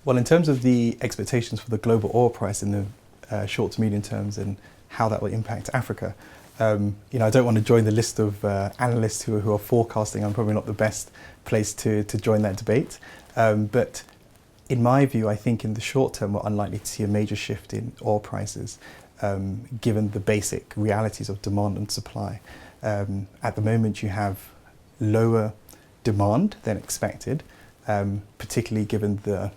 Well, in terms of the expectations for the global oil price in the short to medium terms and how that will impact Africa, I don't want to join the list of analysts who are forecasting. I'm probably not the best place to join that debate. But in my view, I think in the short term, we're unlikely to see a major shift in oil prices, given the basic realities of demand and supply. At the moment, you have lower demand than expected, particularly given the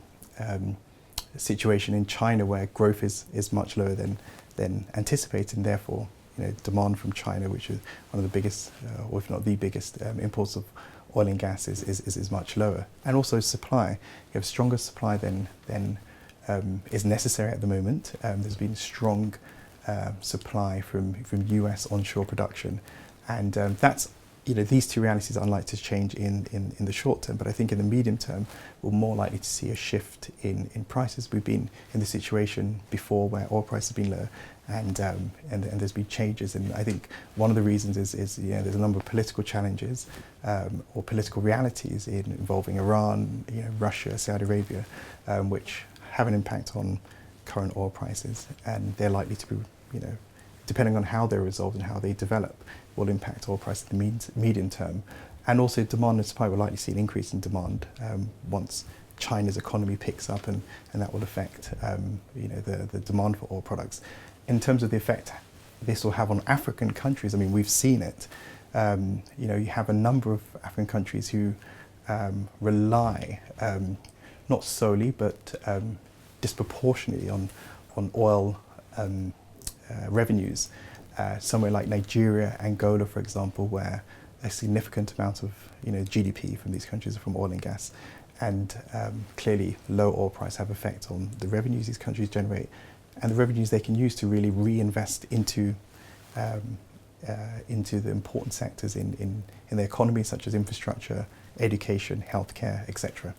situation in China, where growth is much lower than anticipated, and therefore demand from China, which is one of the biggest, or if not the biggest, imports of oil and gas, is much lower. And also supply. You have stronger supply than is necessary at the moment. There's been strong supply from US onshore production, and that's these two realities are unlikely to change in the short term, but I think in the medium term, we're more likely to see a shift in prices. We've been in this situation before where oil prices have been low, and there's been changes. And I think one of the reasons is there's a number of political challenges or political realities involving Iran, Russia, Saudi Arabia, which have an impact on current oil prices, and they're likely to be, depending on how they're resolved and how they develop, will impact oil prices in the medium term. And also demand and supply will likely see an increase in demand once China's economy picks up, and that will affect the demand for oil products. In terms of the effect this will have on African countries, I mean, we've seen it. You have a number of African countries who rely, not solely, but disproportionately on oil revenues. Somewhere like Nigeria, Angola, for example, where a significant amount of GDP from these countries are from oil and gas, and clearly low oil price have effect on the revenues these countries generate, and the revenues they can use to really reinvest into the important sectors in the economy, such as infrastructure, education, healthcare, etc.